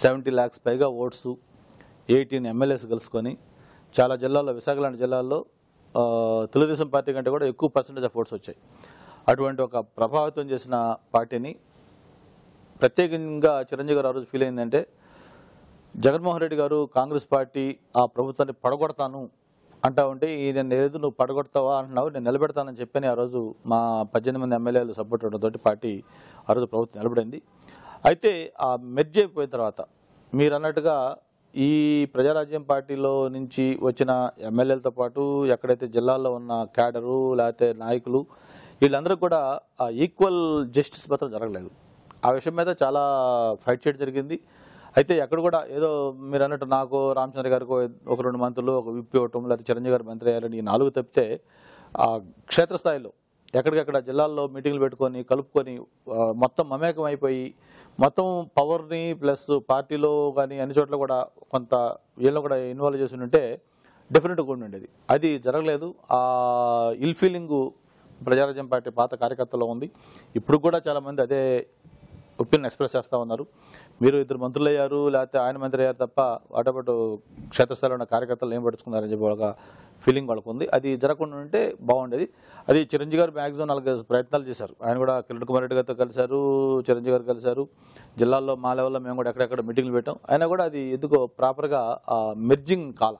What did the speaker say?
70 lakhs పైగా oats 18 MLAs కలుసుకొని చాలా జిల్లాల్లో విశాఖ లాంటి జిల్లాల్లో తెలుగుదేశం పార్టీ కంటే కూడా ఎక్కువ పర్సెంటేజ్ ఆఫ్ ఓట్స్ వచ్చాయి. అటువంటి ఒక ప్రభావితం చేసిన పార్టీని ప్రత్యేకంగా చిరంజీవి గారు ఆ రోజు ఫీల్ అయిందంటే జగన్మోహన్ రెడ్డి గారు కాంగ్రెస్ పార్టీ ఆ ప్రభుత్వాన్ని పడగొడతాను అంటా ఉంటే నేను ఏదో నువ్వు పడగొడతావా అంటున్నావు, నేను నిలబెడతానని చెప్పని ఆ రోజు మా 18 మంది ఎమ్మెల్యేలు సపోర్ట్ ఉండడంతో పార్టీ ఆ రోజు ప్రభుత్వం నిలబడింది. అయితే ఆ మెర్జ్ అయిపోయిన తర్వాత మీరు అన్నట్టుగా ఈ ప్రజారాజ్యం పార్టీలో నుంచి వచ్చిన ఎమ్మెల్యేలతో పాటు ఎక్కడైతే జిల్లాల్లో ఉన్న క్యాడరు లేకపోతే నాయకులు వీళ్ళందరూ కూడా ఈక్వల్ జస్టిస్ మాత్రం జరగలేదు. ఆ విషయం మీద చాలా ఫైట్ చేయడం జరిగింది. అయితే ఎక్కడ కూడా ఏదో మీరు అన్నట్టు నాకు రామచంద్ర గారికి ఒక 2 మంత్రులు ఒక విప్పి ఇవ్వటం లేకపోతే చిరంజీవి గారు మంత్రి అయ్యారని ఈ 4 తప్పితే ఆ క్షేత్రస్థాయిలో ఎక్కడికక్కడ జిల్లాల్లో మీటింగ్లు పెట్టుకొని కలుపుకొని మొత్తం మమేకం అయిపోయి మొత్తం పవర్ని ప్లస్ పార్టీలో కానీ అన్ని చోట్ల కూడా కొంత వీళ్ళని కూడా ఇన్వాల్వ్ చేసి ఉంటే డెఫినెట్గా ఉండేది. అది జరగలేదు. ఆ ఇల్ ఫీలింగు ప్రజారాజ్యం పార్టీ పాత కార్యకర్తలో ఉంది. ఇప్పుడు కూడా చాలామంది అదే ఒపీనియన్ ఎక్స్ప్రెస్ చేస్తూ ఉన్నారు. మీరు 2 మంత్రులు అయ్యారు లేకపోతే ఆయన మంత్రి అయ్యారు తప్ప వాటపాటు క్షేత్రస్థాయిలో ఉన్న కార్యకర్తలు ఏం పడుచుకున్నారని చెప్పి ఒక ఫీలింగ్ వాళ్ళకు ఉంది. అది జరగకుండా ఉంటే బాగుండేది. అది చిరంజీవి గారు మ్యాక్సిమం 4 ప్రయత్నాలు చేశారు. ఆయన కూడా కిరణ్ కుమార్ రెడ్డి గారితో కలిశారు, చిరంజీవి గారు కలిశారు. జిల్లాల్లో మా లెవెల్లో మేము కూడా ఎక్కడెక్కడ మీటింగ్లు పెట్టాం. అయినా కూడా అది ఎందుకో ప్రాపర్గా మెర్జింగ్ కాల